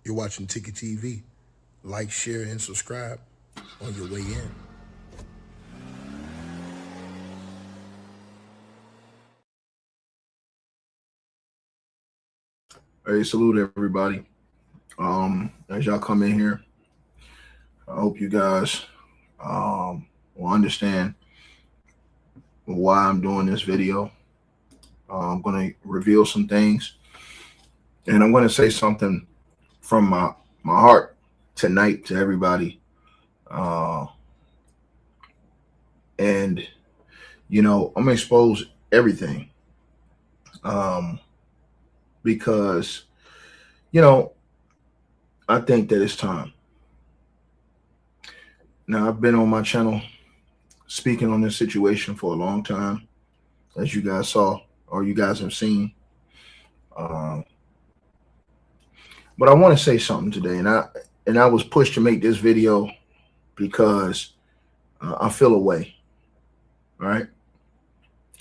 You're watching Ticket TV. Like, share, and subscribe on your way in. Hey, salute everybody. As y'all come in here, I hope you guys will understand why I'm doing this video. I'm going to reveal some things, and I'm going to say something from my heart tonight to everybody. Uh, and I'm going to expose everything because I think that it's time. Now, I've been on my channel speaking on this situation for a long time, as you guys saw or you guys have seen. But I want to say something today, and I was pushed to make this video because I feel a way, right?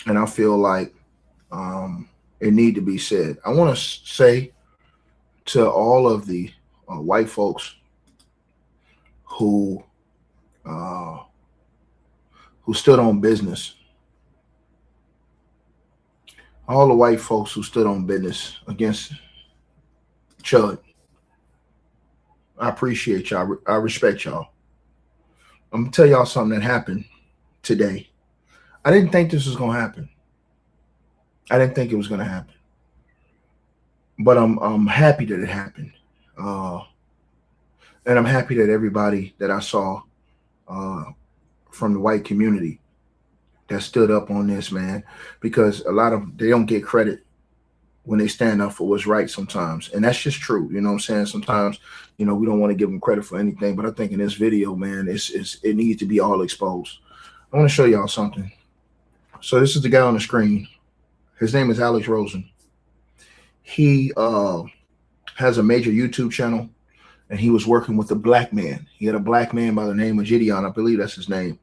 And I feel like it need to be said. I want to say to all of the white folks who stood on business, all the white folks who stood on business against Chud. I appreciate y'all. I respect y'all. I'm gonna tell y'all something that happened today. I didn't think this was gonna happen. I didn't think it was gonna happen, but I'm happy that it happened, and I'm happy that everybody that I saw from the white community that stood up on this, man, because a lot of they don't get credit when they stand up for what's right sometimes, and that's just true. You know what I'm saying? Sometimes, we don't want to give them credit for anything, but I think in this video, man, it needs to be all exposed. I want to show y'all something. So this is the guy on the screen. His name is Rosen. He has a major YouTube channel, and he was working with a black man. He had a black man by the name of Gideon, I believe that's his name,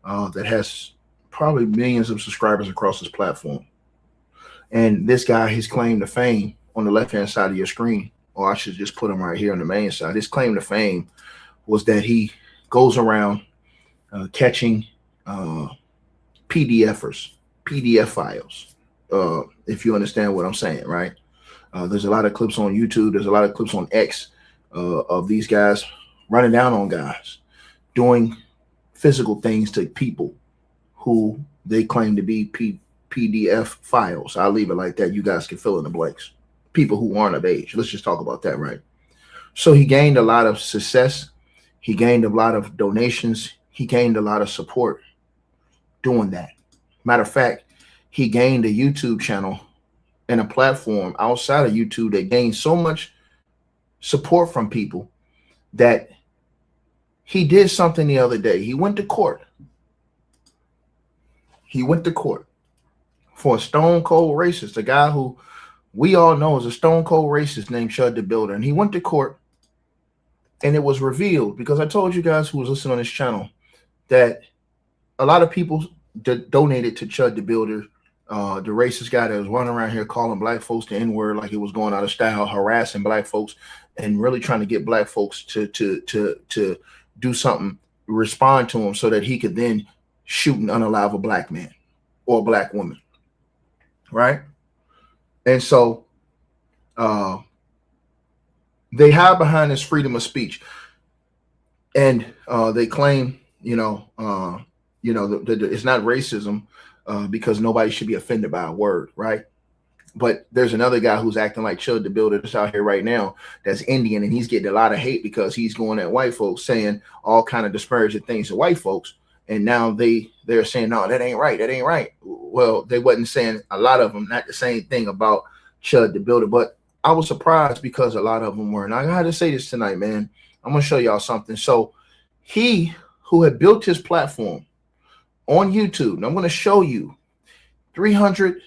that has probably millions of subscribers across his platform. And this guy, his claim to fame on the left-hand side of your screen, or I should just put him right here on the main side. His claim to fame was that he goes around catching PDF files, if you understand what I'm saying, right? There's a lot of clips on YouTube. There's a lot of clips on X of these guys running down on guys, doing physical things to people who they claim to be PDF files. I'll leave it like that. You guys can fill in the blanks. People who aren't of age. Let's just talk about that, right? So he gained a lot of success. He gained a lot of donations. He gained a lot of support doing that. Matter of fact, he gained a YouTube channel and a platform outside of YouTube that gained so much support from people that he did something the other day. He went to court. He went to court for a stone cold racist, a guy who we all know is a stone cold racist named Chud the Builder. And he went to court, and it was revealed, because I told you guys who was listening on this channel that a lot of people donated to Chud the Builder, the racist guy that was running around here calling black folks the N-word like it was going out of style, harassing black folks, and really trying to get black folks to do something, respond to him so that he could then shoot and unalive a black man or a black woman, right? And so they hide behind this freedom of speech, and they claim, it's not racism because nobody should be offended by a word, right? But there's another guy who's acting like Chud the Builder that's out here right now that's Indian, and he's getting a lot of hate because he's going at white folks, saying all kind of disparaging things to white folks. And now they're saying, no, that ain't right. That ain't right. Well, they wasn't saying, a lot of them, not the same thing about Chud the Builder. But I was surprised because a lot of them were. And I got to say this tonight, man. I'm going to show y'all something. So he who had built his platform on YouTube, and I'm going to show you 300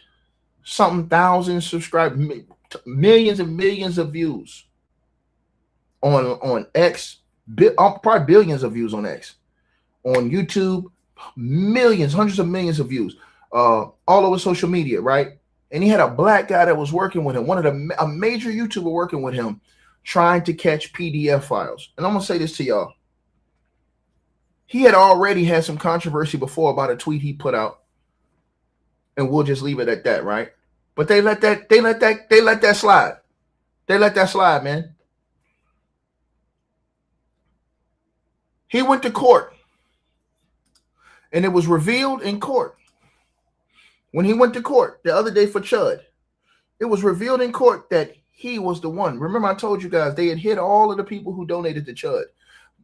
something thousand subscribers, millions and millions of views on X, probably billions of views on X. On YouTube, millions, hundreds of millions of views, all over social media, right? And he had a black guy that was working with him, a major YouTuber working with him, trying to catch PDF files. And I'm going to say this to y'all. He had already had some controversy before about a tweet he put out. And we'll just leave it at that, right? But they let that slide. They let that slide, man. He went to court. And it was revealed in court. When he went to court the other day for Chud, it was revealed in court that he was the one. Remember, I told you guys they had hit all of the people who donated to Chud.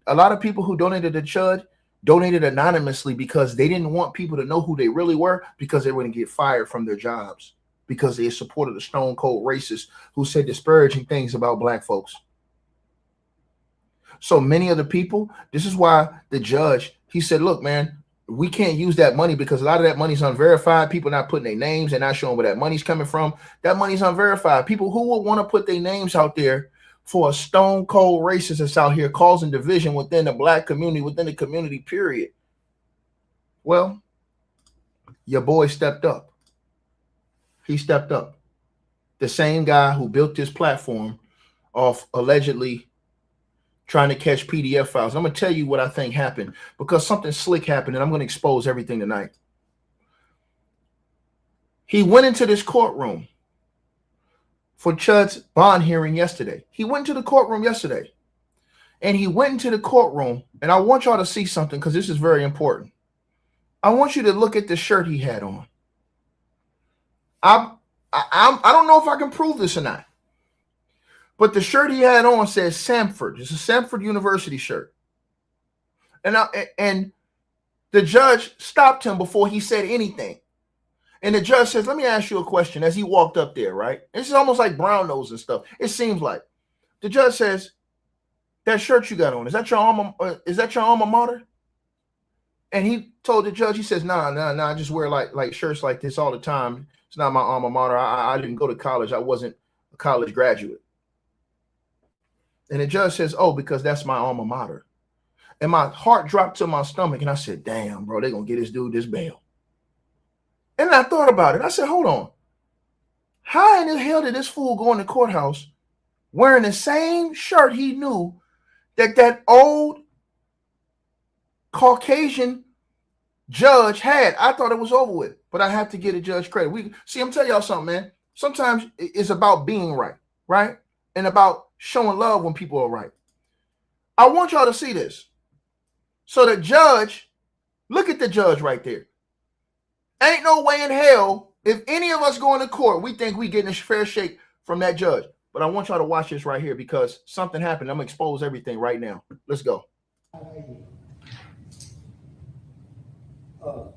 A lot of people who donated to Chud donated anonymously because they didn't want people to know who they really were, because they were going to get fired from their jobs because they supported a stone cold racist who said disparaging things about black folks. So many of the people, this is why the judge, he said, look, man, we can't use that money because a lot of that money's unverified. People not putting their names and not showing where that money's coming from. That money's unverified. People who would want to put their names out there for a stone cold racist that's out here causing division within the black community, within the community, period. Well, your boy stepped up. He stepped up. The same guy who built this platform off allegedly trying to catch PDF files. I'm going to tell you what I think happened, because something slick happened, and I'm going to expose everything tonight. He went into this courtroom for Chud's bond hearing yesterday. He went to the courtroom yesterday, and he went into the courtroom, and I want y'all to see something because this is very important. I want you to look at the shirt he had on. I don't know if I can prove this or not, but the shirt he had on says Samford. It's a Samford University shirt. And the judge stopped him before he said anything. And the judge says, let me ask you a question, as he walked up there, right? This is almost like brown nose and stuff. It seems like. The judge says, that shirt you got on, is that your alma mater? And he told the judge, he says, nah, I just wear like shirts like this all the time. It's not my alma mater. I didn't go to college. I wasn't a college graduate. And the judge says, oh, because that's my alma mater. And my heart dropped to my stomach, and I said, damn, bro, they're going to get this dude this bail. And I thought about it. I said, hold on. How in the hell did this fool go in the courthouse wearing the same shirt he knew that old Caucasian judge had? I thought it was over with, but I have to give the judge credit. I'm telling y'all something, man. Sometimes it's about being right, right? And about showing love when people are right. I want y'all to see this. So the judge, look at the judge right there. Ain't no way in hell, if any of us go into court, we think we getting a fair shake from that judge. But I want y'all to watch this right here because something happened. I'm going to expose everything right now. Let's go.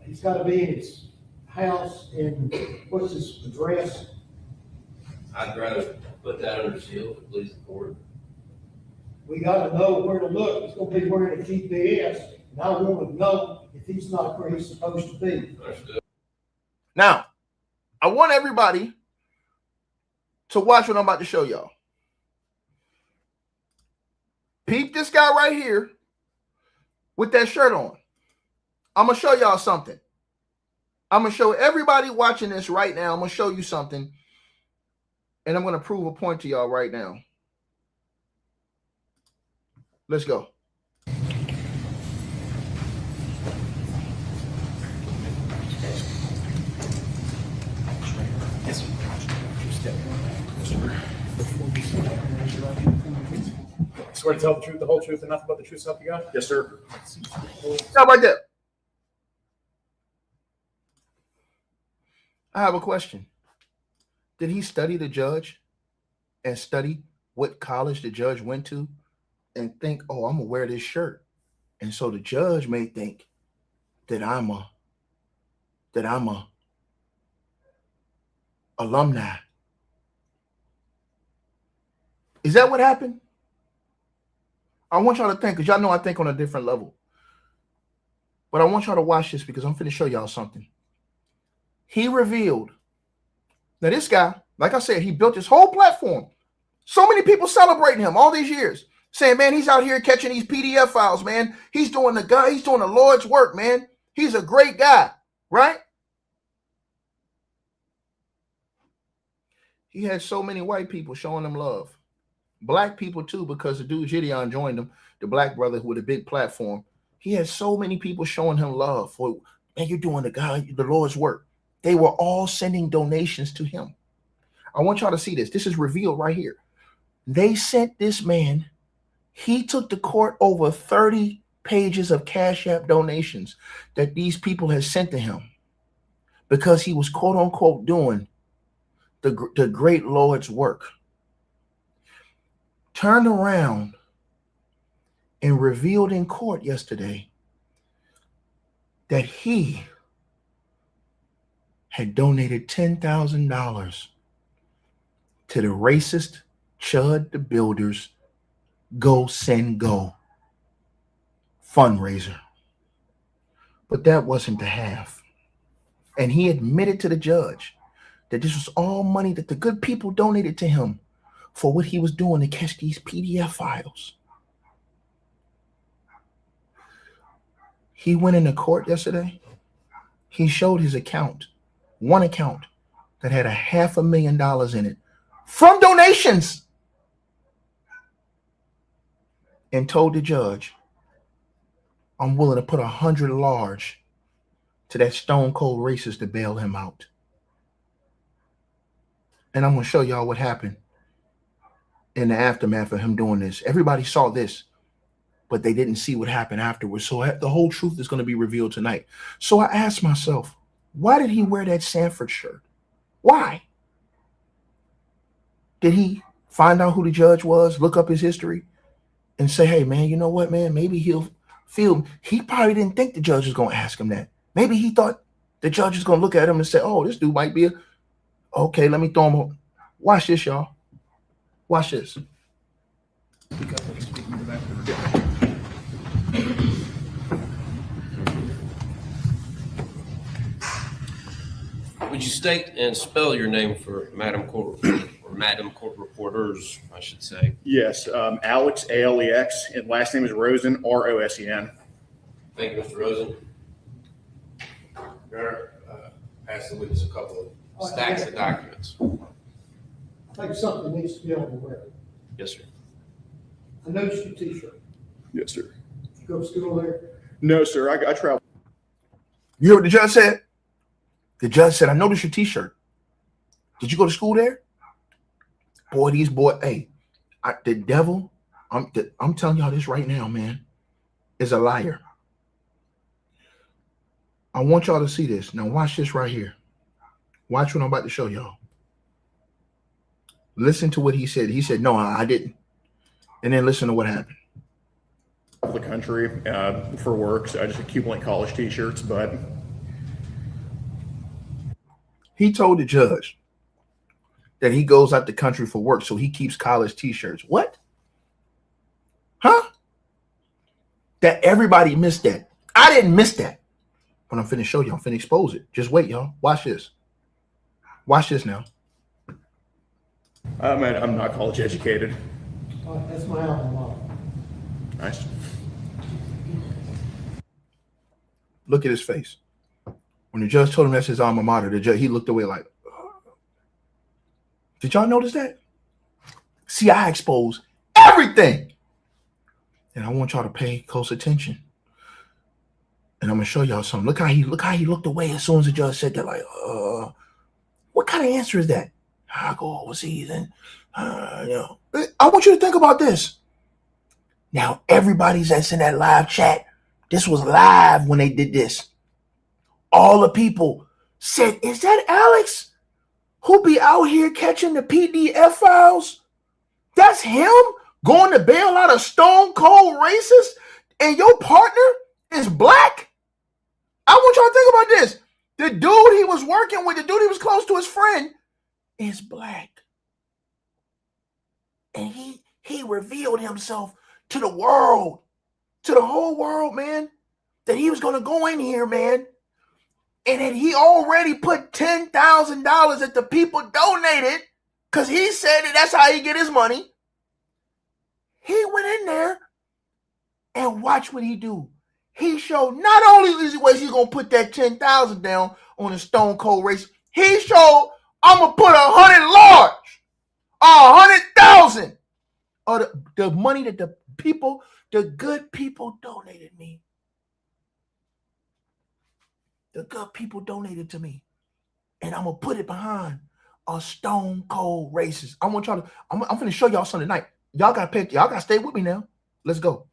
He's got to be in his house, and what's his address? I'd rather put that under seal to please the court. We got to know where to look. He's going to be wearing a GPS, and I want to know if he's not where he's supposed to be. Understood. Now, I want everybody to watch what I'm about to show y'all. Peep this guy right here with that shirt on. I'm going to show y'all something. I'm going to show everybody watching this right now. I'm going to show you something. And I'm going to prove a point to y'all right now. Let's go. Swear to tell the truth, the whole truth, and nothing but the truth, so help you God? Yes, sir. Stop right there. I have a question. Did he study the judge and study what college the judge went to and think, oh, I'm going to wear this shirt? And so the judge may think that I'm a alumni. Is that what happened? I want y'all to think, because y'all know I think on a different level. But I want y'all to watch this because I'm finna show y'all something. He revealed. Now this guy, like I said, he built his whole platform. So many people celebrating him all these years, saying, man, he's out here catching these PDF files, man. He's doing the Lord's work, man. He's a great guy, right? He had so many white people showing him love. Black people too, because the dude Gideon joined him, the black brother with a big platform. He had so many people showing him love for, man, you're doing the Lord's work. They were all sending donations to him. I want y'all to see this. This is revealed right here. They sent this man, he took to court over 30 pages of Cash App donations that these people had sent to him because he was quote unquote doing the great Lord's work. Turned around and revealed in court yesterday that he had donated $10,000 to the racist Chud the Builder's Go Send Go fundraiser. But that wasn't the half. And he admitted to the judge that this was all money that the good people donated to him for what he was doing to catch these PDF files. He went into court yesterday. He showed his account, one account that had $500,000 in it from donations, and told the judge, I'm willing to put 100 large to that stone cold racist to bail him out. And I'm going to show y'all what happened in the aftermath of him doing this. Everybody saw this, but they didn't see what happened afterwards. So the whole truth is going to be revealed tonight. So I asked myself, why did he wear that Sanford shirt? Why? Did he find out who the judge was, look up his history, and say, hey, man, you know what, man, maybe he'll feel. He probably didn't think the judge was going to ask him that. Maybe he thought the judge was going to look at him and say, oh, this dude might be okay, let me throw him a. Watch this, y'all. Watch this. Would you state and spell your name for Madam Court Reporter, or Madam Court Reporters, I should say? Yes, Alex, Alex, and last name is Rosen, Rosen. Thank you, Mr. Rosen. Mayor, pass the witness a couple of stacks of documents. I think something needs to be on the record. Yes, sir. I noticed your t-shirt. Yes, sir. You go to school there? No, sir. I travel. You hear what the judge said? The judge said, I noticed your t-shirt. Did you go to school there? Boy, these boys, hey, the devil, I'm telling y'all this right now, man, is a liar. I want y'all to see this. Now watch this right here. Watch what I'm about to show y'all. Listen to what he said. He said, no, I didn't. And then listen to what happened. The country for work, so I just accumulate college t-shirts, but he told the judge that he goes out the country for work, so he keeps college t-shirts. What? Huh? That everybody missed that. I didn't miss that. When I'm finna show y'all, I'm finna expose it. Just wait, y'all. Watch this. Watch this now. I'm not college educated. That's my alma mater. Nice. Look at his face. When the judge told him that's his alma mater, the judge, he looked away like, did y'all notice that? See, I expose everything. And I want y'all to pay close attention. And I'm gonna show y'all something. Look how he looked away as soon as the judge said that, like, what kind of answer is that? I go overseas and I want you to think about this. Now, everybody's that's in that live chat, this was live when they did this. All the people said, is that Alex who be out here catching the PDF files? That's him going to bail out a stone cold racist and your partner is black? I want y'all to think about this. The dude he was working with, the dude he was close to, his friend, is black. And he revealed himself to the world, to the whole world, man, that he was going to go in here, man. And that he already put $10,000 that the people donated because he said that that's how he get his money. He went in there and watch what he do. He showed not only was he going to put that 10,000 down on a stone cold race, he showed I'm going to put 100 large, 100,000 of the money that the good people donated me. The good people donated to me. And I'm going to put it behind a stone cold racist. I want y'all to, I'm going to show y'all something tonight. Y'all got to y'all got to stay with me now. Let's go.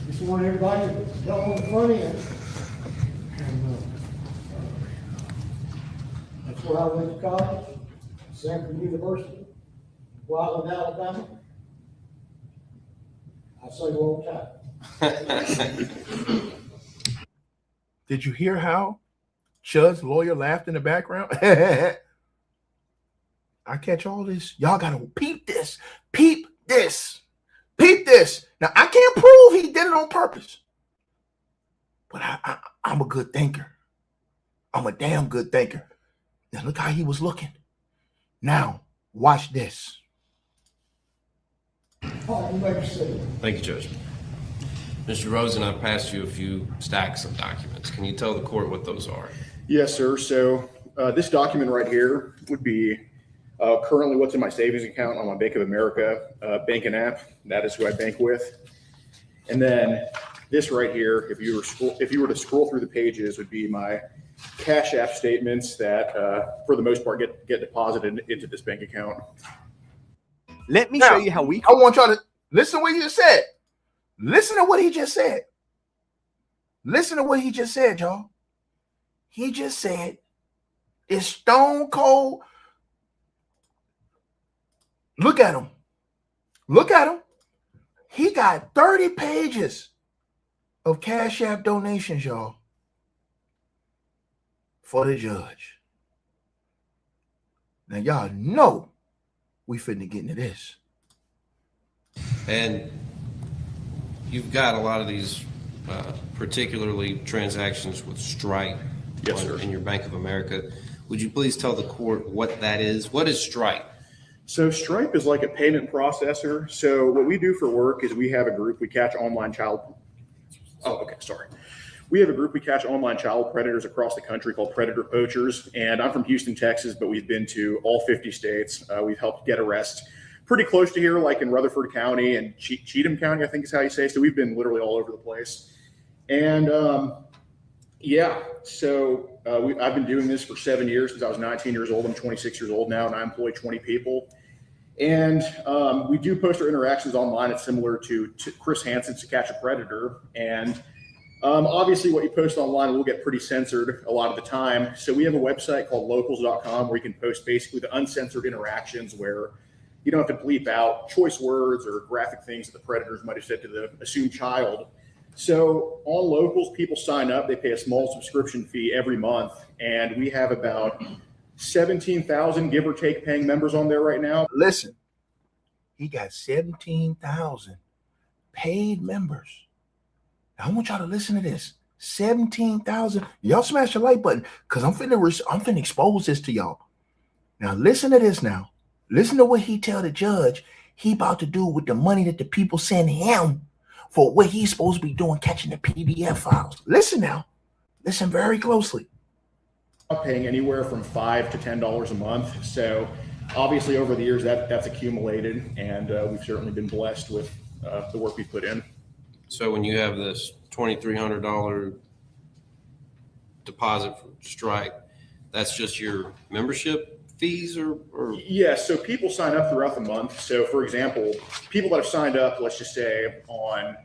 Just want everybody to go on the front end. And, that's where I went to college, Sanford University, while in Alabama. I say roll tide. Did you hear how Chud's lawyer laughed in the background? I catch all this. Y'all got to peep this. Peep this. Peep this. Now, I can't prove he did it on purpose. But I'm a good thinker. I'm a damn good thinker. Now, look how he was looking. Now, watch this. Oh, you better see. Thank you, Judge. Mr. Rosen, I've passed you a few stacks of documents. Can you tell the court what those are? Yes, sir. So this document right here would be currently what's in my savings account on my Bank of America banking app. That is who I bank with. And then this right here, if you were to scroll through the pages, would be my Cash App statements that, for the most part, get deposited into this bank account. Let me show you how we. I want y'all to listen to what he just said. Listen to what he just said. Listen to what he just said, y'all. He just said it's stone cold. Look at him. Look at him. He got 30 pages of Cash App donations, y'all, for the judge. Now, y'all know we finna get into this. And you've got a lot of these, particularly transactions with Stripe. Yes, sir. In your Bank of America. Would you please tell the court what that is? What is Stripe? So Stripe is like a payment processor. So what we do for work is we have a group, we catch online child. Oh, okay, sorry. We have a group, we catch online child predators across the country called Predator Poachers. And I'm from Houston, Texas, but we've been to all 50 states. We've helped get arrests pretty close to here, like in Rutherford County and Cheatham County, I think is how you say. So we've been literally all over the place. And yeah, so I've been doing this for 7 years since I was 19 years old. I'm 26 years old now, and I employ 20 people. And we do post our interactions online. It's similar to Chris Hansen's To Catch a Predator. And obviously what you post online will get pretty censored a lot of the time. So we have a website called locals.com where you can post basically the uncensored interactions where you don't have to bleep out choice words or graphic things that the predators might have said to the assumed child. So on Locals, people sign up. They pay a small subscription fee every month. And we have about 17,000, give or take, paying members on there right now. Listen, he got 17,000 paid members. Now, I want y'all to listen to this. 17,000. Y'all smash the like button because I'm finna expose this to y'all. Now, listen to this now. Listen to what he tell the judge he about to do with the money that the people send him for what he's supposed to be doing, catching the PDF files. Listen now. Listen very closely. Paying anywhere from $5 to $10 a month. So obviously over the years that's accumulated, and we've certainly been blessed with the work we've put in. So when you have this $2,300 deposit from Stripe, that's just your membership fees or? Yeah, so people sign up throughout the month. So for example, people that have signed up, let's just say on,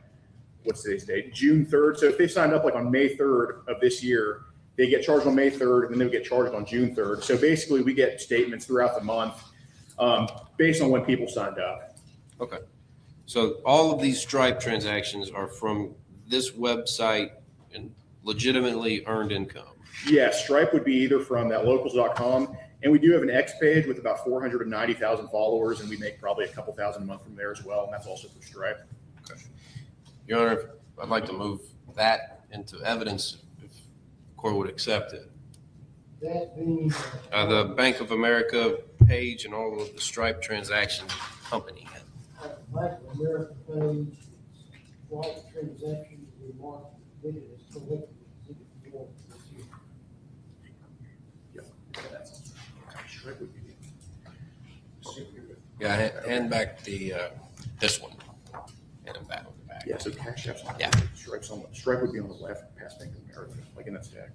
what's today's date? June 3rd. So if they signed up like on May 3rd of this year, they get charged on May 3rd, and then they get charged on June 3rd. So basically, we get statements throughout the month based on when people signed up. Okay. So all of these Stripe transactions are from this website and legitimately earned income? Yeah, Stripe would be either from that locals.com, and we do have an X page with about 490,000 followers, and we make probably a couple thousand a month from there as well, and that's also through Stripe. Okay. Your Honor, I'd like to move that into evidence if the court would accept it. That being The Bank of America page and all of the Stripe transaction company. Bank of America page, flight transactions, we marked it as collected exhibit 1 this year. Yeah, that's Stripe would be. Yeah, hand back this one. Hand him back. Yeah, so Cash App's on. Yeah. Stripe would be on the left, past Bank of America, like in that stack.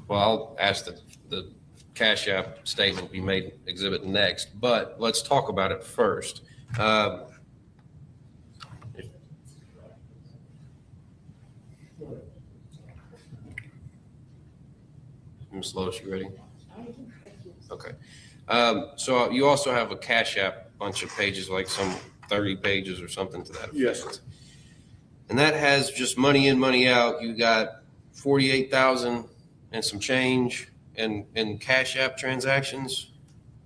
Well, I'll ask the Cash App statement be made exhibit next, but let's talk about it first. Ms. Lois, you ready? Okay. So you also have a Cash App bunch of pages, like some 30 pages or something to that effect. Yes. And that has just money in, money out. You got 48,000 and some change in Cash App transactions.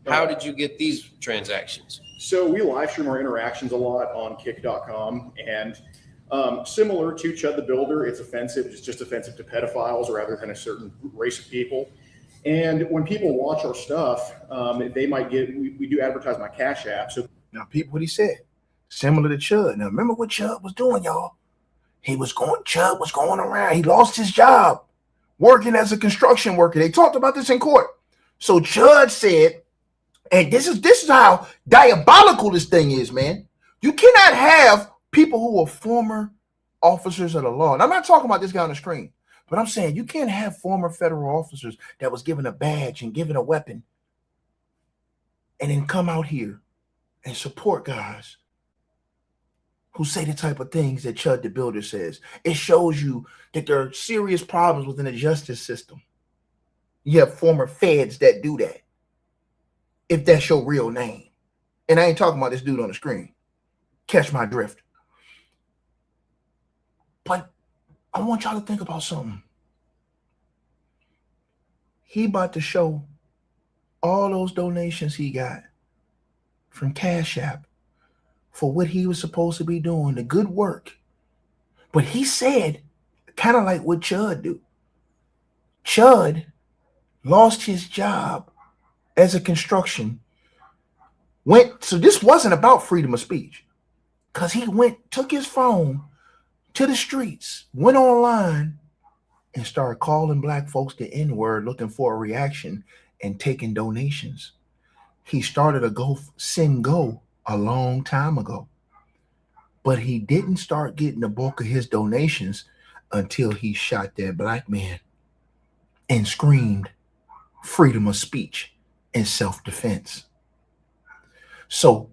How did you get these transactions? So we live stream our interactions a lot on kick.com, and similar to Chud the Builder, it's offensive. It's just offensive to pedophiles rather than a certain race of people. And when people watch our stuff, they might we do advertise my Cash App. So Now, people, what he said, similar to Chud. Now, remember what Chud was doing, y'all? Chud was going around. He lost his job working as a construction worker. They talked about this in court. So Chud said, and this is how diabolical this thing is, man. You cannot have people who are former officers of the law. And I'm not talking about this guy on the screen, but I'm saying you can't have former federal officers that was given a badge and given a weapon and then come out here and support guys who say the type of things that Chud the Builder says. It shows you that there are serious problems within the justice system. You have former feds that do that, if that's your real name. And I ain't talking about this dude on the screen. Catch my drift. But I want y'all to think about something. He about to show all those donations he got from Cash App for what he was supposed to be doing, the good work. But he said, kind of like what Chud do. Chud lost his job as a construction. So this wasn't about freedom of speech, because he took his phone to the streets, went online, and started calling black folks the N-word, looking for a reaction and taking donations. He started a Go a long time ago, but he didn't start getting the bulk of his donations until he shot that black man and screamed freedom of speech and self-defense. So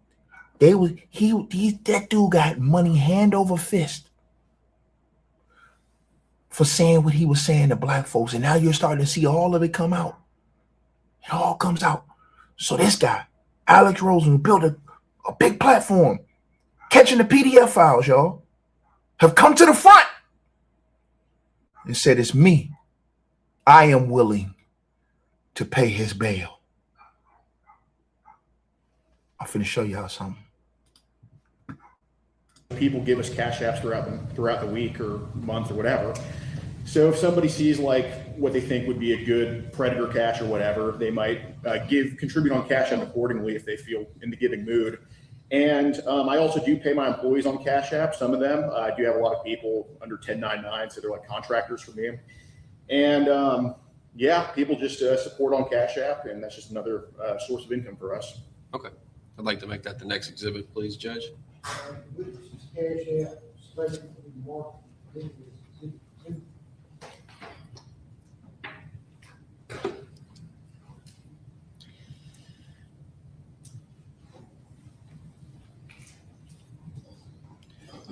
that dude got money hand over fist for saying what he was saying to black folks. And now you're starting to see all of it come out. It all comes out. So this guy, Alex Rosen, who built a big platform, catching the PDF files, y'all, have come to the front and said, it's me. I am willing to pay his bail. I'm finna show y'all something. people give us Cash Apps throughout the week or month or whatever. So if somebody sees like what they think would be a good predator cache or whatever, they might contribute on Cash App accordingly if they feel in the giving mood. And I also do pay my employees on Cash App. Some of them, I do have a lot of people under 1099, so they're like contractors for me. And yeah, people just support on Cash App, and that's just another source of income for us. Okay. I'd like to make that the next exhibit, please, Judge. Cash App, especially more.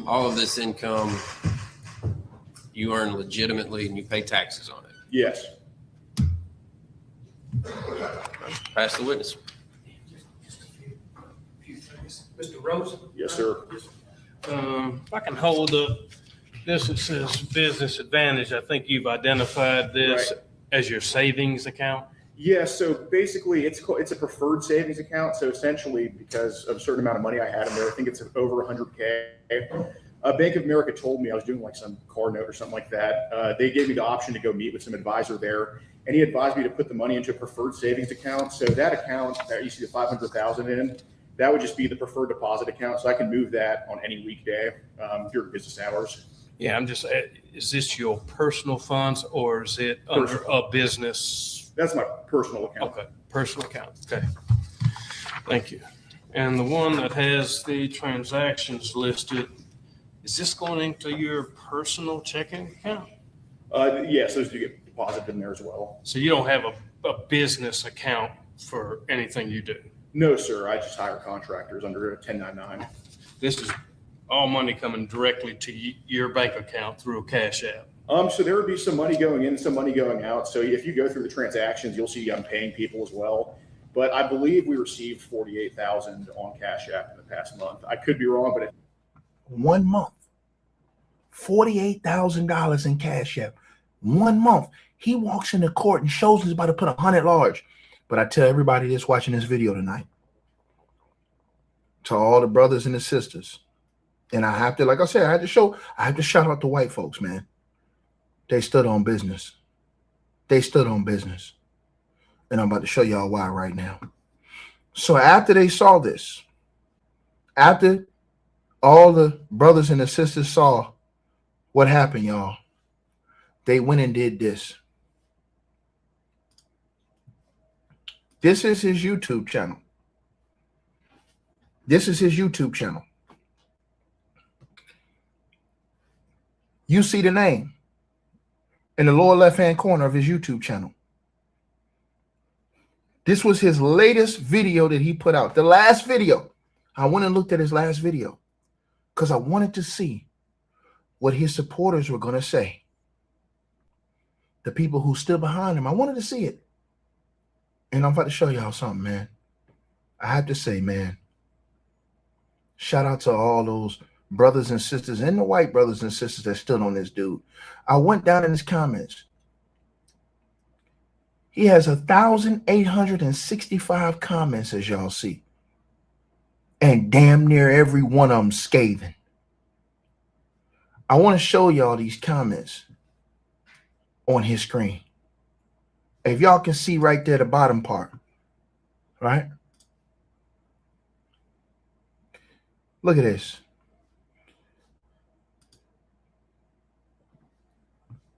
All of this income you earn legitimately and you pay taxes on it. Yes. Pass the witness. Mr. Rosen? Yes, sir. If I can hold up this, it says Business Advantage. I think you've identified this as your savings account. Yes. So basically, it's a preferred savings account. So essentially, because of a certain amount of money I had in there, I think it's over 100K. Bank of America told me I was doing like some car note or something like that. They gave me the option to go meet with some advisor there, and he advised me to put the money into a preferred savings account. So that account that you see the 500,000 in, that would just be the preferred deposit account. So I can move that on any weekday during business hours. Yeah, I'm just, is this your personal funds or is it under a business That's my personal account. Okay, personal account, okay. Thank you. And the one that has the transactions listed, is this going into your personal checking account? Yes, those do get deposited in there as well. So you don't have a business account for anything you do? No, sir. I just hire contractors under a 1099. This is all money coming directly to your bank account through a Cash App? So there would be some money going in, some money going out. So if you go through the transactions, you'll see I'm paying people as well. But I believe we received $48,000 on Cash App in the past month. I could be wrong, but 1 month, $48,000 in Cash App. 1 month. He walks into court and shows he's about to put 100 large. But I tell everybody that's watching this video tonight, to all the brothers and the sisters, and I have to, like I said, I have to shout out the white folks, man. They stood on business. They stood on business. And I'm about to show y'all why right now. So after they saw this, after all the brothers and the sisters saw what happened, y'all, they went and did this. This is his YouTube channel. This is his YouTube channel. You see the name in the lower left-hand corner of his YouTube channel. This was his latest video that he put out. The last video. I went and looked at his last video because I wanted to see what his supporters were going to say. The people who stood behind him. I wanted to see it. And I'm about to show y'all something, man. I have to say, man, shout out to all those brothers and sisters and the white brothers and sisters that stood on this dude. I went down in his comments. He has 1,865 comments, as y'all see. And damn near every one of them scathing. I want to show y'all these comments on his screen. If y'all can see right there, the bottom part, right? Look at this.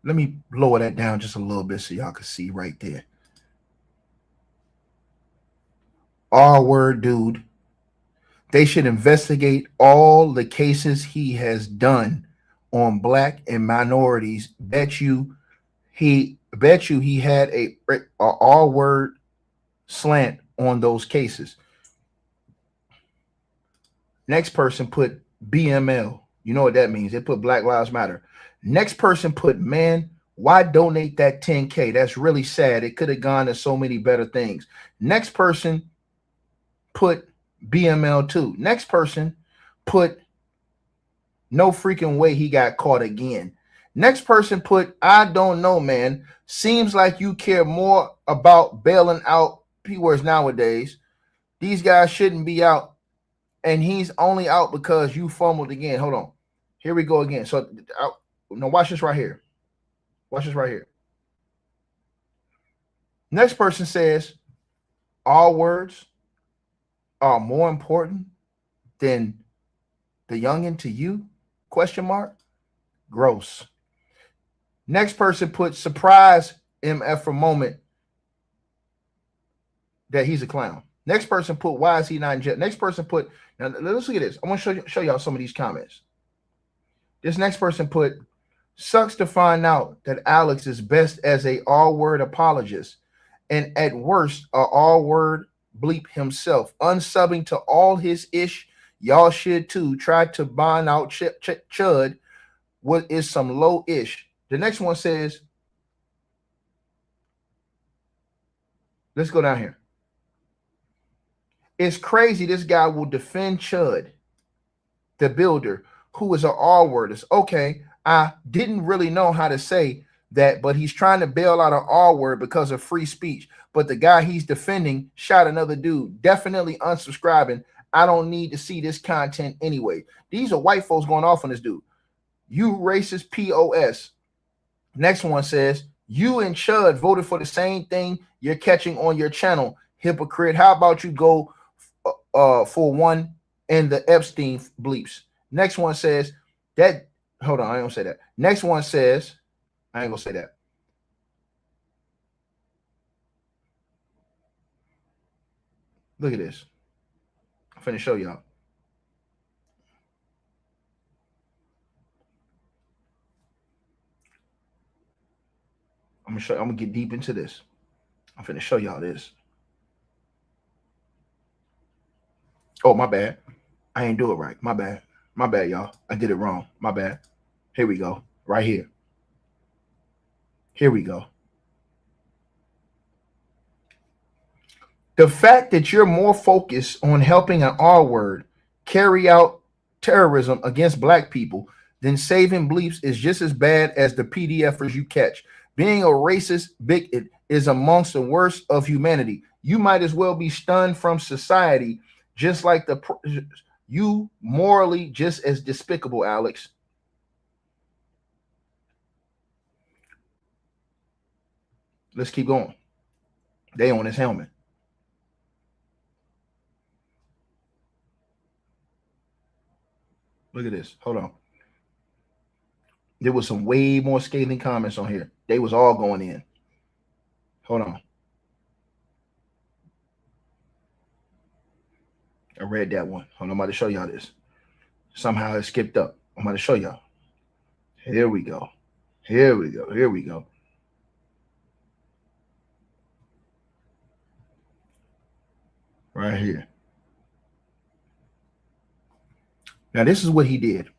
Let me lower that down just a little bit so y'all can see right there. R-word dude. They should investigate all the cases he has done on black and minorities. Bet you he had a R-word slant on those cases. Next person put BML. You know what that means. They put Black Lives Matter. Next person put, man, why donate that 10K? That's really sad. It could have gone to so many better things. Next person put BML too. Next person put, no freaking way he got caught again. Next person put, I don't know, man. Seems like you care more about bailing out P-words nowadays. These guys shouldn't be out. And he's only out because you fumbled again. Hold on. Here we go again. So, no, watch this right here. Watch this right here. Next person says, all words are more important than the youngin' to you? Question mark. Gross. Next person put, surprise MF for a moment that he's a clown. Next person put, why is he not in jail? Next person put, now let's look at this. I want to show y'all some of these comments. This next person put, sucks to find out that Alex is best as a all-word apologist and at worst a all-word bleep himself. Unsubbing to all his ish. Y'all should too. Try to bond out Chud. What is some low ish? The next one says, let's go down here. It's crazy this guy will defend Chud, the builder, who is an R-wordist. Okay, I didn't really know how to say that, but he's trying to bail out an R-word because of free speech. But the guy he's defending shot another dude. Definitely unsubscribing. I don't need to see this content anyway. These are white folks going off on this dude. You racist POS. Next one says, you and Chud voted for the same thing you're catching on your channel. Hypocrite. How about you go for one in the Epstein bleeps? Next one says that, hold on, I ain't gonna say that. Next one says, I ain't gonna say that. Look at this. I'm finna show y'all. I'm gonna get deep into this. I'm finna show y'all this. Oh, my bad. I ain't do it right. My bad. My bad, y'all. I did it wrong. My bad. Here we go. Right here. Here we go. The fact that you're more focused on helping an R word carry out terrorism against black people than saving bleeps is just as bad as the PDFers you catch. Being a racist bigot is amongst the worst of humanity. You might as well be stunned from society, just like you morally just as despicable, Alex. Let's keep going. They on his helmet. Look at this. Hold on. There was some way more scathing comments on here. They was all going in. Hold on. I read that one. Hold on, I'm about to show y'all this. Somehow it skipped up. I'm about to show y'all. Here we go. Here we go. Here we go. Right here. Now, this is what he did.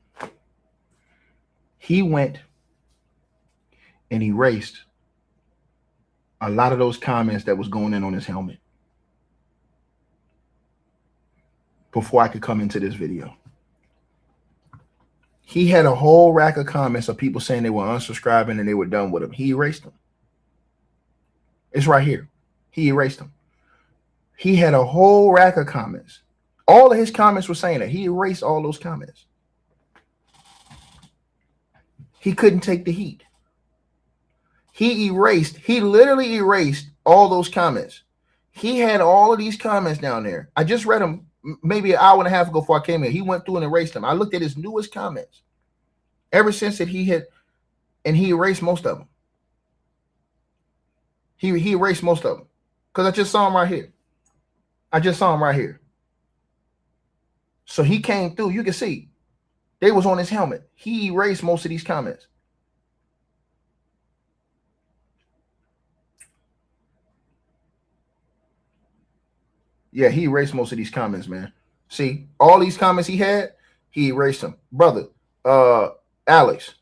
He went and erased a lot of those comments that was going in on his helmet before I could come into this video. He had a whole rack of comments of people saying they were unsubscribing and they were done with him. He erased them. It's right here. He erased them. He had a whole rack of comments. All of his comments were saying that. He erased all those comments. He couldn't take the heat. He literally erased all those comments. He had all of these comments down there. I just read them maybe an hour and a half ago before I came here. He went through and erased them. I looked at his newest comments. Ever since that he erased most of them. He erased most of them. Because I just saw him right here. I just saw him right here. So he came through. You can see they was on his helmet. He erased most of these comments. Yeah, he erased most of these comments, man. See, all these comments he had, he erased them. Brother, Alex,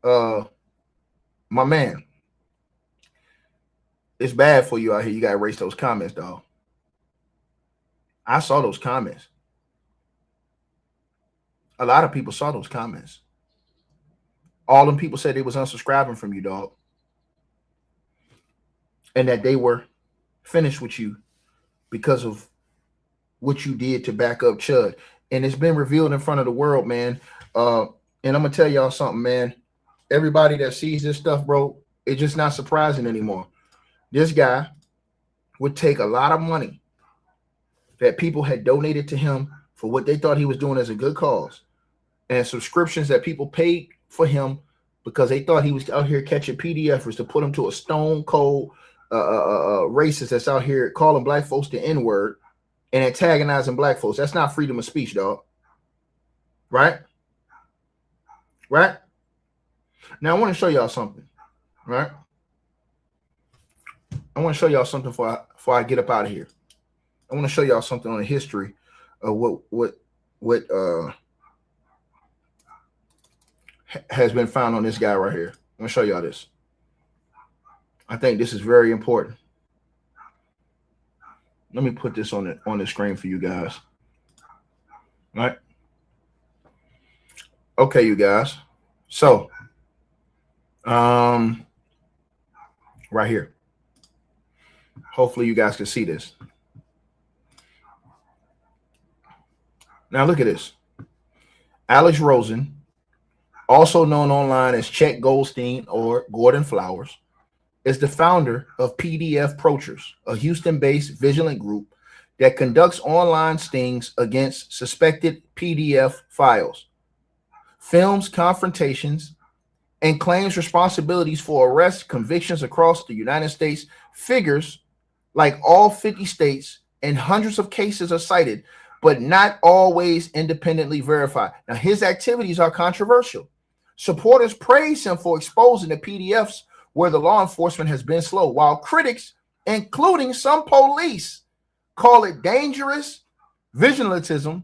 my man, it's bad for you out here. You got to erase those comments, dog. I saw those comments. A lot of people saw those comments. All them people said they was unsubscribing from you, dog. And that they were finished with you because of what you did to back up Chud. And it's been revealed in front of the world, man. And I'm going to tell y'all something, man. Everybody that sees this stuff, bro, it's just not surprising anymore. This guy would take a lot of money that people had donated to him for what they thought he was doing as a good cause, and subscriptions that people paid for him because they thought he was out here catching PDFers to put him to a stone cold racist that's out here calling black folks the N-word and antagonizing black folks. That's not freedom of speech, dog. Right? Right? Now I want to show y'all something. Right? I want to show y'all something before I get up out of here. I want to show y'all something on the history of what has been found on this guy right here. I'm going to show y'all this. I think this is very important. Let me put this on the screen for you guys. All right. Okay, you guys. So, right here. Hopefully you guys can see this. Now look at this. Alex Rosen, also known online as Chet Goldstein or Gordon Flowers, is the founder of PDF Poachers, a Houston-based vigilant group that conducts online stings against suspected PDF files, films confrontations, and claims responsibilities for arrests, convictions across the United States, figures like all 50 states and hundreds of cases are cited, but not always independently verified. Now, his activities are controversial. Supporters praise him for exposing the PDFs where the law enforcement has been slow, while critics, including some police, call it dangerous vigilantism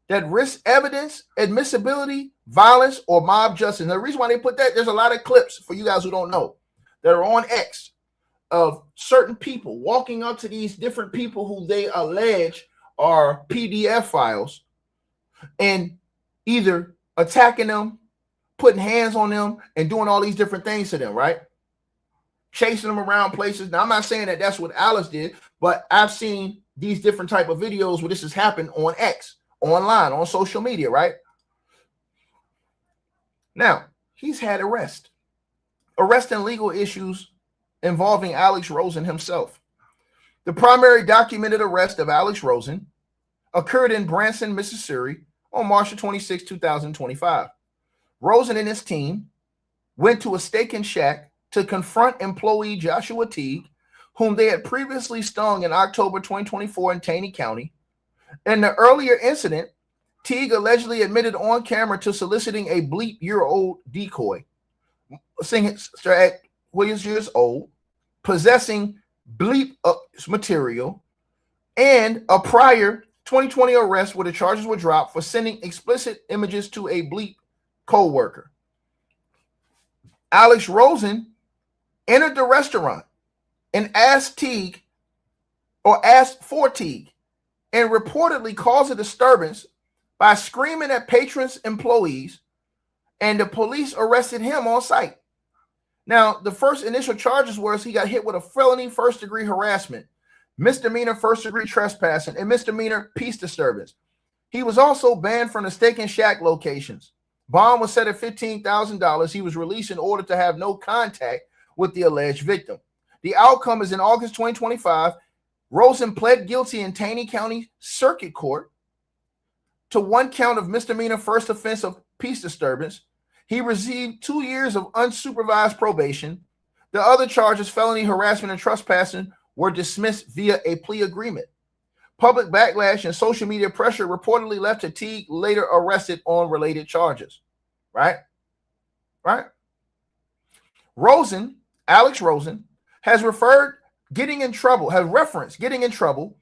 that risks evidence, admissibility, violence, or mob justice. And the reason why they put that, there's a lot of clips for you guys who don't know that are on X of certain people walking up to these different people who they allege are PDF files and either attacking them, putting hands on them, and doing all these different things to them, right? Chasing them around places. Now, I'm not saying that that's what Alice did, but I've seen these different type of videos where this has happened on X, online, on social media, right? Now, he's had arrest and legal issues involving Alex Rosen himself. The primary documented arrest of Alex Rosen occurred in Branson, Mississippi on March 26, 2025. Rosen and his team went to a steak and shack to confront employee Joshua Teague, whom they had previously stung in October 2024 in Taney County. In the earlier incident, Teague allegedly admitted on camera to soliciting a bleep-year-old decoy, saying Williams years old, possessing bleep material, and a prior 2020 arrest where the charges were dropped for sending explicit images to a bleep co-worker. Alex Rosen entered the restaurant and asked for Teague, and reportedly caused a disturbance by screaming at patrons, employees, and the police arrested him on site. Now, the first initial charges was he got hit with a felony first-degree harassment, misdemeanor first-degree trespassing, and misdemeanor peace disturbance. He was also banned from the Steak and Shack locations. Bond was set at $15,000. He was released in order to have no contact with the alleged victim. The outcome is in August 2025. Rosen pled guilty in Taney County Circuit Court to one count of misdemeanor first offense of peace disturbance. He received 2 years of unsupervised probation. The other charges, felony harassment and trespassing, were dismissed via a plea agreement. Public backlash and social media pressure reportedly left Teague later arrested on related charges. Right? Alex Rosen, has referenced getting in trouble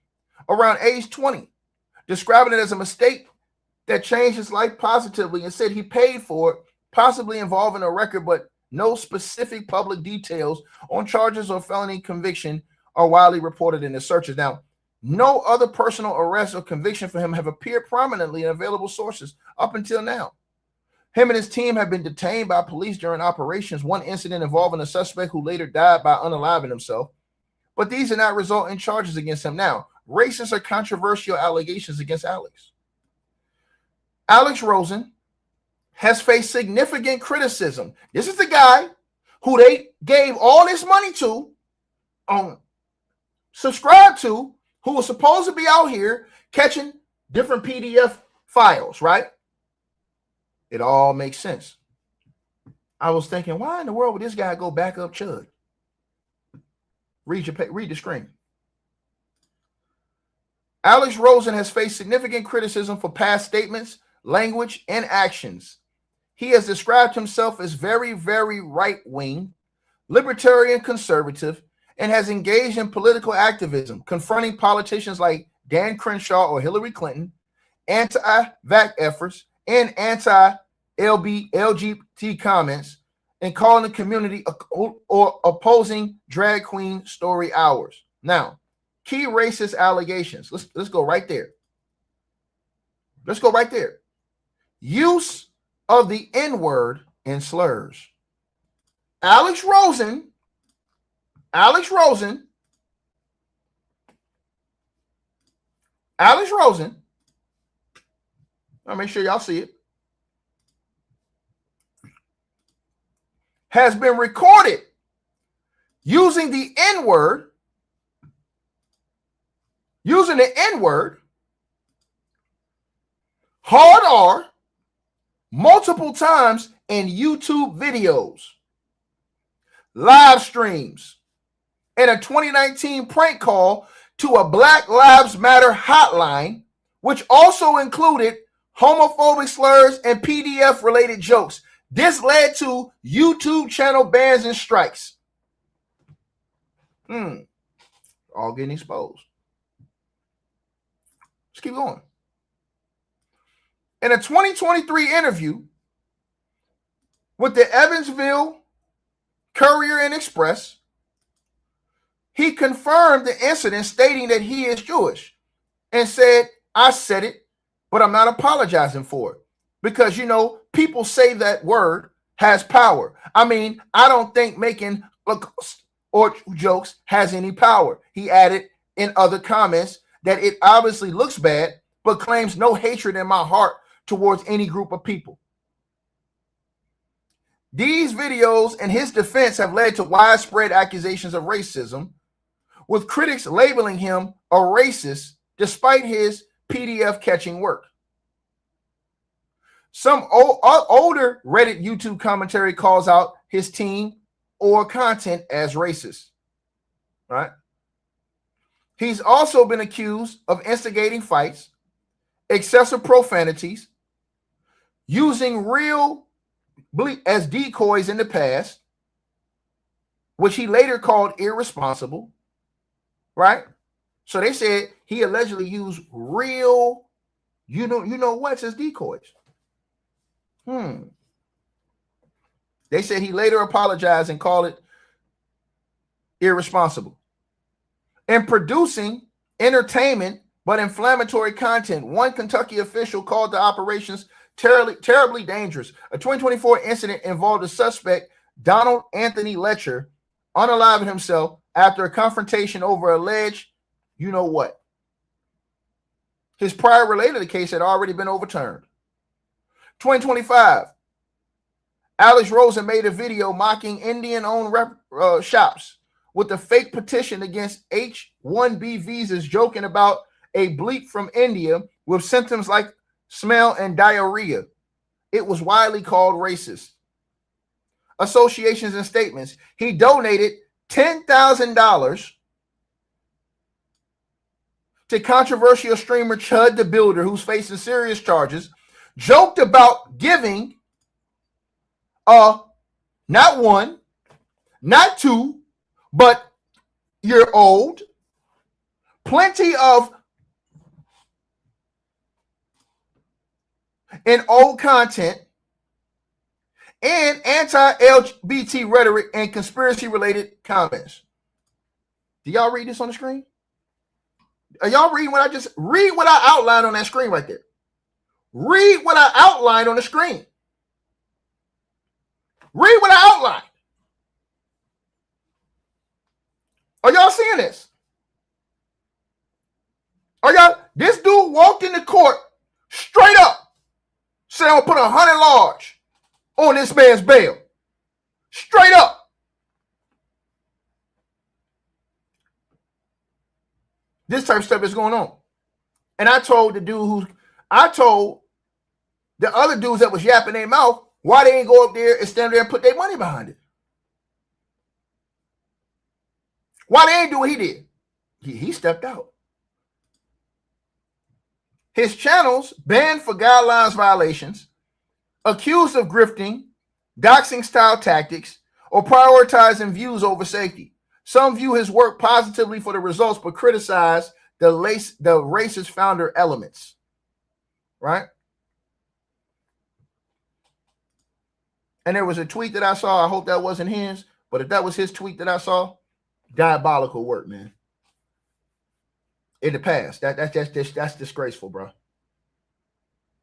around age 20, describing it as a mistake that changed his life positively, and said he paid for it, possibly involving a record, but no specific public details on charges or felony conviction are widely reported in the searches. Now, no other personal arrest or conviction for him have appeared prominently in available sources up until now. Him and his team have been detained by police during operations, one incident involving a suspect who later died by unaliving himself. But these did not result in charges against him. Now, racist or controversial allegations against Alex. Alex Rosen has faced significant criticism. This is the guy who they gave all this money to, subscribed to, who was supposed to be out here catching different PDF files, right? It all makes sense. I was thinking, why in the world would this guy go back up Chud? Read the screen. Alex Rosen has faced significant criticism for past statements, language, and actions. He has described himself as very, very right-wing, libertarian conservative, and has engaged in political activism, confronting politicians like Dan Crenshaw or Hillary Clinton, anti-vax efforts, and anti-LGBT comments, and calling the community or opposing drag queen story hours. Now, key racist allegations. Let's go right there. Let's go right there. Use of the N-word in slurs. Alex Rosen. I'll make sure y'all see it. Has been recorded using the N-word, hard R, multiple times in YouTube videos, live streams, and a 2019 prank call to a Black Lives Matter hotline, which also included homophobic slurs and PDF-related jokes. This led to YouTube channel bans and strikes. All getting exposed. Let's keep going. In a 2023 interview with the Evansville Courier and Express, he confirmed the incident, stating that he is Jewish and said, I said it, but I'm not apologizing for it. Because, you know, people say that word has power. I mean, I don't think making or jokes has any power. He added in other comments that it obviously looks bad, but claims no hatred in my heart towards any group of people. These videos and his defense have led to widespread accusations of racism, with critics labeling him a racist despite his PDF catching work. Some older Reddit YouTube commentary calls out his team or content as racist, right? He's also been accused of instigating fights, excessive profanities, using real as decoys in the past, which he later called irresponsible, right? So they said he allegedly used real, you know what's as decoys. They said he later apologized and called it irresponsible. In producing entertainment but inflammatory content, one Kentucky official called the operations terribly dangerous. A 2024 incident involved a suspect, Donald Anthony Letcher, unaliving himself after a confrontation over alleged, you know what. His prior related to the case had already been overturned. 2025, Alex Rosen made a video mocking Indian-owned shops with a fake petition against H-1B visas, joking about a bleep from India with symptoms like smell and diarrhea. It was widely called racist. Associations and statements. He donated $10,000 to controversial streamer Chud the Builder, who's facing serious charges, joked about giving not one, not two, but you're old, plenty of and old content, and anti-LGBT rhetoric and conspiracy-related comments. Do y'all read this on the screen? Are y'all reading what I just read? What I outlined on that screen right there. Read what I outlined on the screen. Read what I outlined. Are y'all seeing this? Are y'all? This dude walked in the court straight up, said, I'm gonna put 100 large on this man's bail. Straight up. This type of stuff is going on. And I told the other dudes that was yapping their mouth, why they ain't go up there and stand there and put their money behind it? Why they ain't do what he did? He stepped out. His channels banned for guidelines violations, accused of grifting, doxing style tactics, or prioritizing views over safety. Some view his work positively for the results, but criticize the racist founder elements. Right? And there was a tweet that I saw. I hope that wasn't his, but if that was his tweet that I saw, diabolical work, man. In the past, that's disgraceful, bro.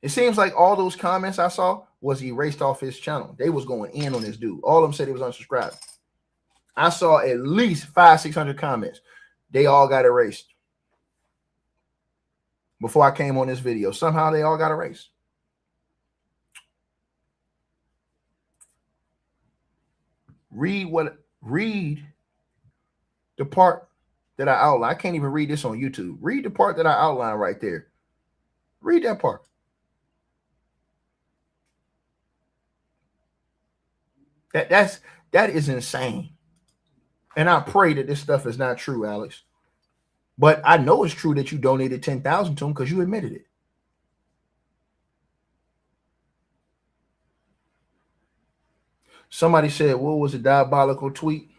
It seems like all those comments I saw was erased off his channel. They was going in on this dude. All of them said he was unsubscribed. I saw at least 500-600 comments. They all got erased before I came on this video. Somehow they all got erased. Read the part that I outlined. I can't even read this on YouTube. Read the part that I outlined right there. Read that part. That is insane. And I pray that this stuff is not true, Alex. But I know it's true that you donated 10,000 to him because you admitted it. Somebody said, what was a diabolical tweet?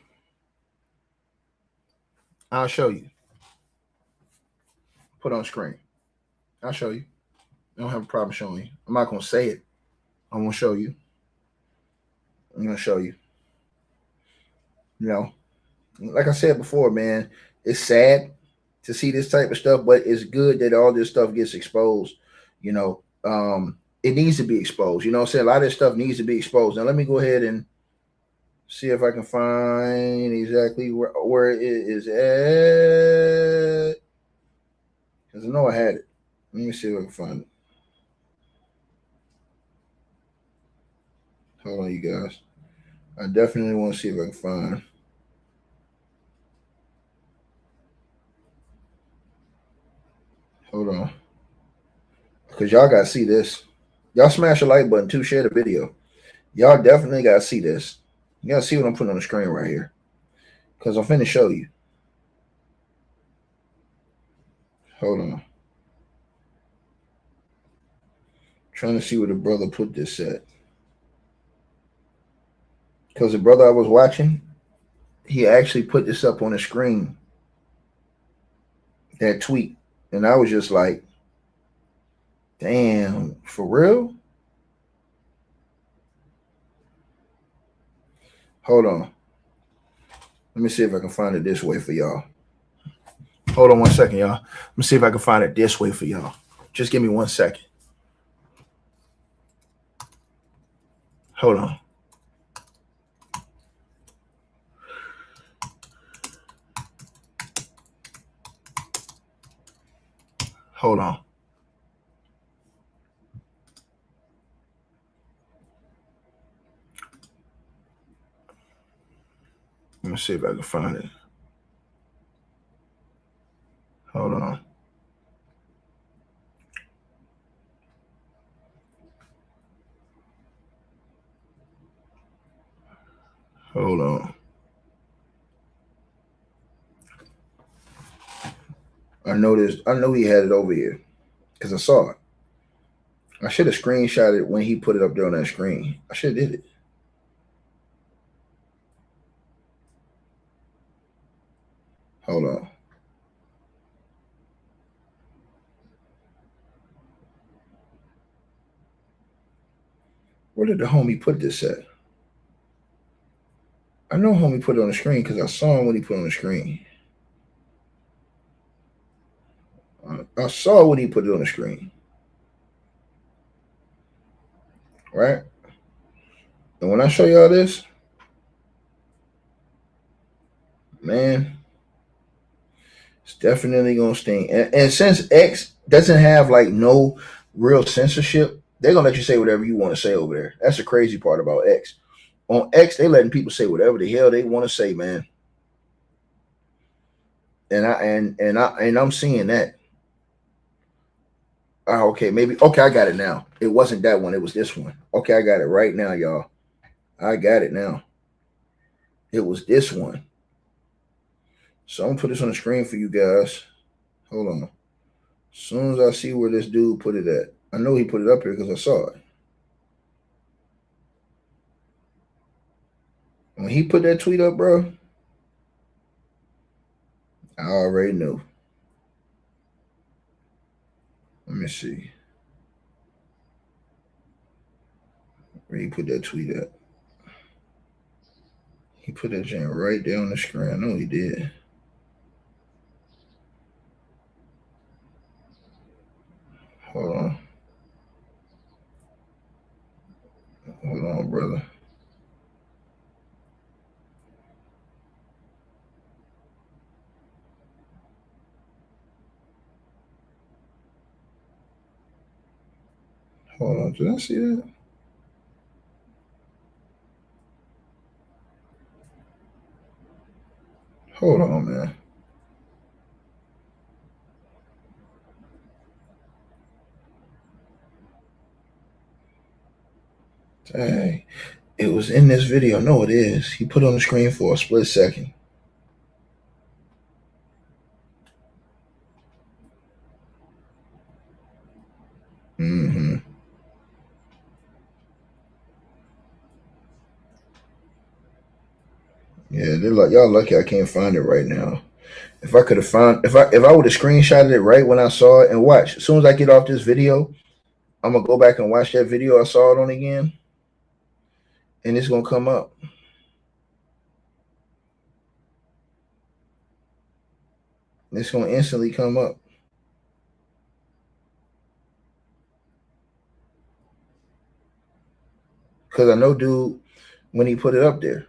I'll show you. Put on screen. I'll show you. I don't have a problem showing you. I'm not going to say it. I'm going to show you. I'm going to show you. You know, like I said before, man, it's sad to see this type of stuff, but it's good that all this stuff gets exposed. You know, it needs to be exposed. You know what I'm saying? A lot of this stuff needs to be exposed. Now, let me go ahead and see if I can find exactly where it is at. Because I know I had it. Let me see if I can find it. Hold on, you guys. I definitely want to see if I can find. Hold on. Because y'all got to see this. Y'all smash the like button too. Share the video. Y'all definitely got to see this. You got to see what I'm putting on the screen right here. Because I'm finna show you. Hold on. Trying to see where the brother put this at. Because the brother I was watching, he actually put this up on the screen. That tweet. And I was just like, damn, for real? Hold on. Let me see if I can find it this way for y'all. Hold on 1 second, y'all. Let me see if I can find it this way for y'all. Just give me 1 second. Hold on. Hold on. Let me see if I can find it. Hold on. Hold on. I know he had it over here because I saw it. I should have screenshotted it when he put it up there on that screen. I should have did it. Hold on. Where did the homie put this at? I know homie put it on the screen because I saw him when he put it on the screen. I saw when he put it on the screen. Right? And when I show y'all this, man, it's definitely going to sting. And since X doesn't have like no real censorship, they're going to let you say whatever you want to say over there. That's the crazy part about X. On X, they letting people say whatever the hell they want to say, man. And I'm seeing that. Okay, maybe. Okay, I got it now. It wasn't that one. It was this one. Okay, I got it right now, y'all. I got it now. It was this one. So I'm gonna put this on the screen for you guys. Hold on. As soon as I see where this dude put it at, I know he put it up here because I saw it. When he put that tweet up, bro, I already knew. Let me see. Where he put that tweet at? He put that jam right there on the screen. I know he did. Hold on. Hold on, brother. Hold on. Did I see that? Hold on, man. Dang. It was in this video. No, it is. He put it on the screen for a split second. Yeah, they're like y'all lucky I can't find it right now. If I could have found if I would have screenshotted it right when I saw it and watch, as soon as I get off this video, I'm gonna go back and watch that video I saw it on again, and it's gonna come up. It's gonna instantly come up. Cause I know dude when he put it up there.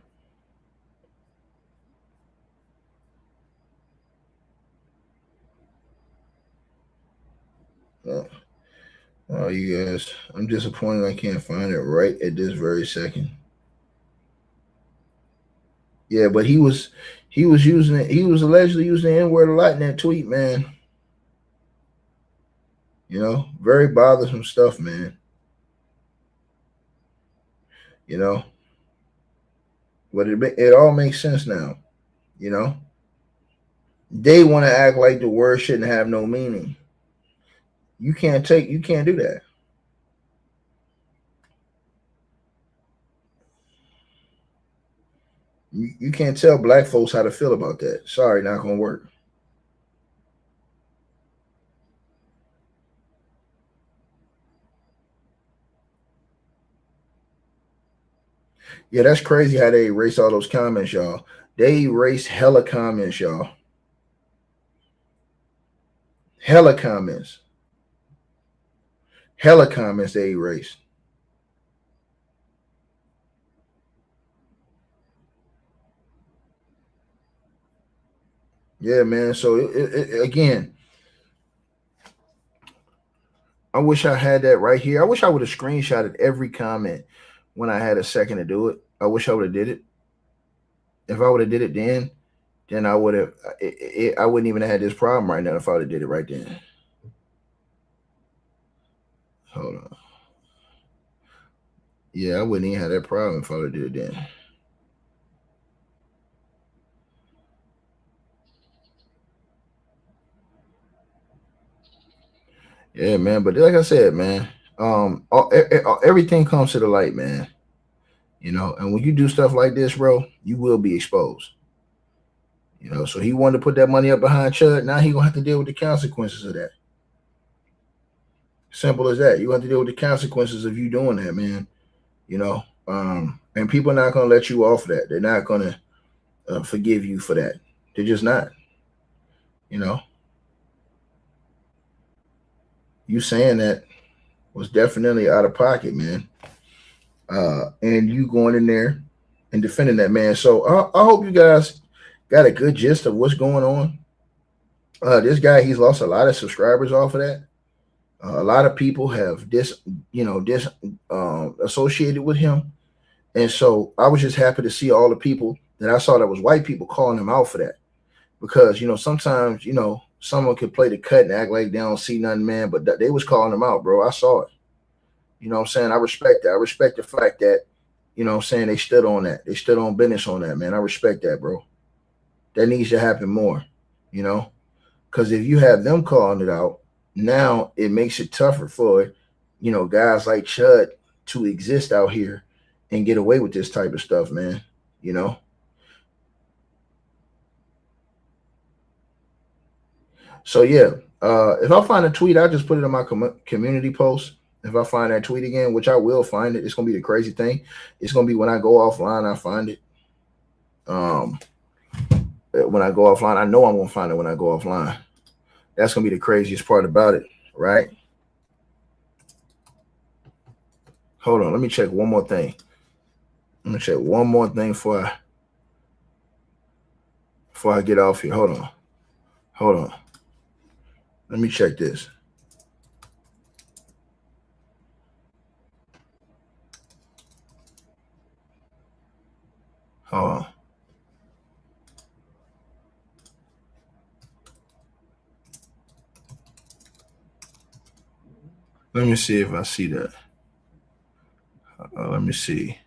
Oh, you guys, I'm disappointed I can't find it right at this very second. Yeah, but he was using it. He was allegedly using the N-word a lot in that tweet, man. You know, very bothersome stuff, man. You know, but it all makes sense now. You know, they want to act like the word shouldn't have no meaning. You can't do that. You can't tell black folks how to feel about that. Sorry, not gonna work. Yeah, that's crazy how they erase all those comments, y'all. They erase hella comments, y'all. Hella comments. Hella comments they erase. Yeah, man. So again, I wish I had that right here. I wish I would have screenshotted every comment when I had a second to do it. I wish I would have did it. If I would have did it then I would have. I wouldn't even have had this problem right now if I would have did it right then. Hold on. Yeah, I wouldn't even have that problem if I would have did it then. Yeah, man. But like I said, man, everything comes to the light, man. You know, and when you do stuff like this, bro, you will be exposed. You know, so he wanted to put that money up behind Chud. Now he gonna have to deal with the consequences of that. Simple as that. You have to deal with the consequences of you doing that, man. You know, and people are not gonna let you off that. They're not gonna forgive you for that. They're just not. You know, you saying that was definitely out of pocket, man. And you going in there and defending that man. So I hope you guys got a good gist of what's going on. This guy, he's lost a lot of subscribers off of that. A lot of people have associated with him. And so I was just happy to see all the people that I saw that was white people calling him out for that. Because, sometimes, someone could play the cut and act like they don't see nothing, man, but they was calling him out, bro. I saw it. You know what I'm saying? I respect that. I respect the fact that, they stood on that. They stood on business on that, man. I respect that, bro. That needs to happen more, because if you have them calling it out, now it makes it tougher for, guys like Chud to exist out here and get away with this type of stuff, man. So yeah, if I find a tweet, I just put it in my community post. If I find that tweet again, which I will find it, it's gonna be the crazy thing. It's gonna be when I go offline, I find it. When I go offline, I know I'm gonna find it when I go offline. That's gonna be the craziest part about it, right? Hold on, let me check one more thing. Let me check one more thing before I get off here. Hold on. Let me check this. Hold on. Let me see if I see that. Let me see.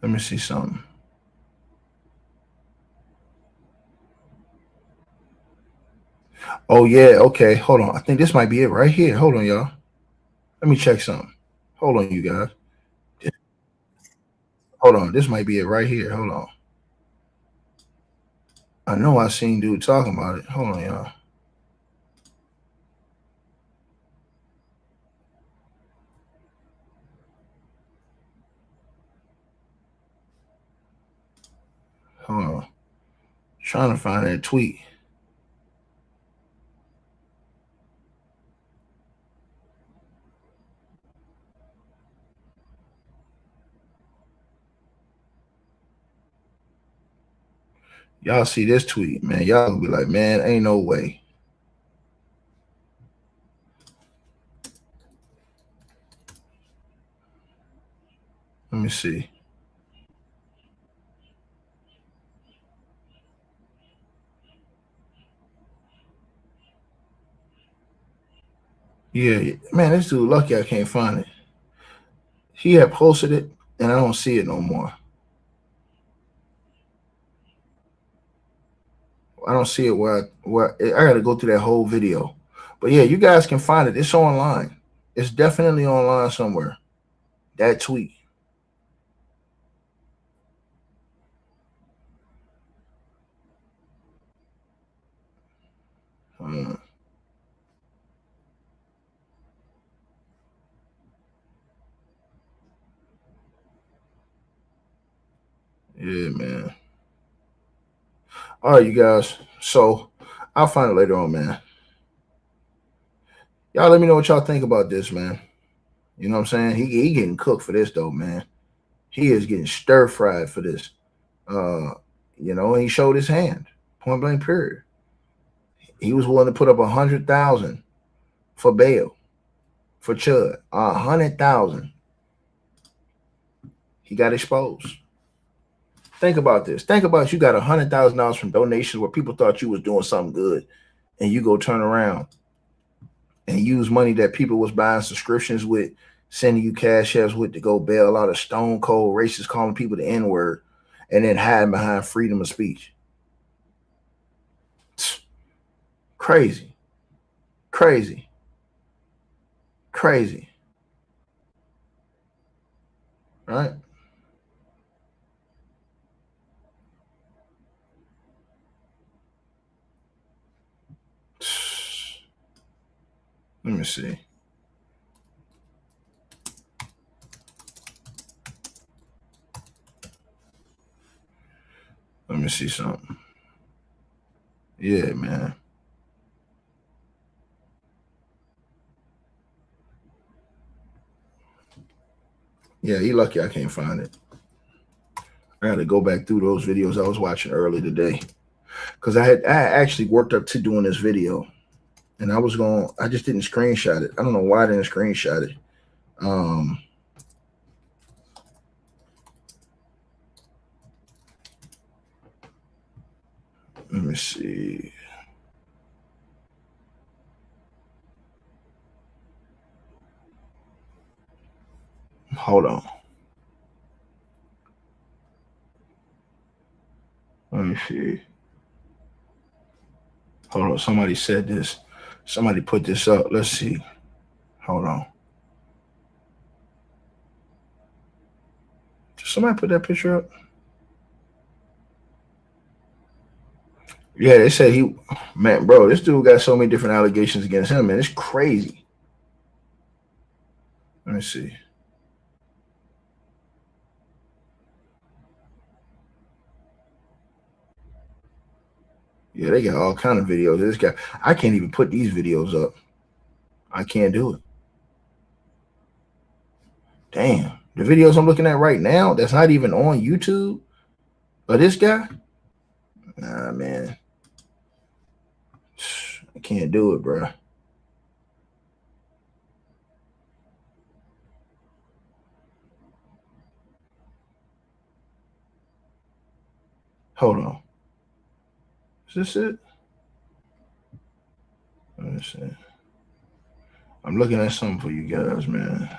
Let me see something. Oh, yeah. Okay. Hold on. I think this might be it right here. Hold on, y'all. Let me check something. Hold on, you guys. Hold on. This might be it right here. Hold on. I know I seen dude talking about it. Hold on, y'all. Hold on. Trying to find that tweet. Y'all see this tweet, man. Y'all gonna be like, man, ain't no way. Let me see. Yeah, man, this dude lucky I can't find it. He had posted it, and I don't see it no more. I don't see it where I got to go through that whole video. But yeah, you guys can find it. It's online. It's definitely online somewhere. That tweet. Yeah, man. All right, you guys. So I'll find it later on, man. Y'all let me know what y'all think about this, man. You know what I'm saying? He getting cooked for this, though, man. He is getting stir fried for this. You know, he showed his hand. Point blank period. He was willing to put up 100,000 for bail for Chud. 100,000. He got exposed. Think about this. Think about you got $100,000 from donations where people thought you was doing something good, and you go turn around and use money that people was buying subscriptions with, sending you cash apps with to go bail out of stone cold racists calling people the N-word, and then hiding behind freedom of speech. Crazy. Crazy. Crazy. Right? Let me see. Let me see something. Yeah, man. Yeah, he lucky I can't find it. I had to go back through those videos I was watching early today, because I actually worked up to doing this video, and I just didn't screenshot it. I don't know why I didn't screenshot it. Let me see. Hold on. Let me see. Hold on. Somebody said this. Somebody put this up. Let's see. Hold on. Did somebody put that picture up? Yeah, they said man, bro, this dude got so many different allegations against him, man. It's crazy. Let me see. Yeah, they got all kind of videos. This guy, I can't even put these videos up. I can't do it. Damn. The videos I'm looking at right now, that's not even on YouTube, of this guy? Nah, man. I can't do it, bro. Hold on. Is this it? Let me see. I'm looking at something for you guys, man.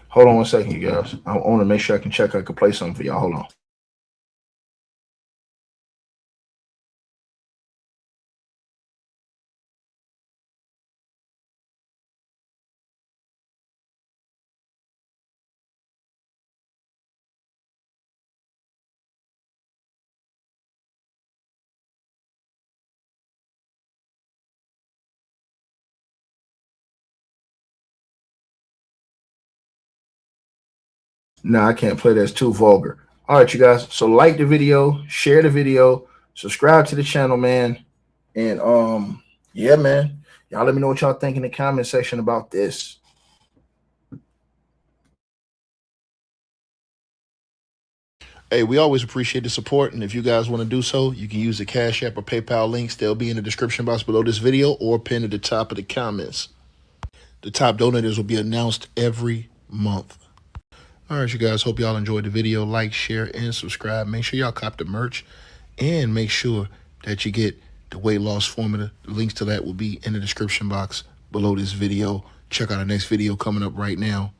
Hold on one second, you guys. I want to make sure I can check. I can play something for y'all. Hold on. No, I can't play. That's too vulgar. All right, you guys. So like the video, share the video, subscribe to the channel, man. And yeah, man. Y'all let me know what y'all think in the comment section about this. Hey, we always appreciate the support, and if you guys want to do so, you can use the Cash App or PayPal links. They'll be in the description box below this video or pinned at the top of the comments. The top donators will be announced every month. All right, you guys, hope y'all enjoyed the video. Like, share, and subscribe. Make sure y'all cop the merch, and make sure that you get the weight loss formula. The links to that will be in the description box below this video. Check out our next video coming up right now.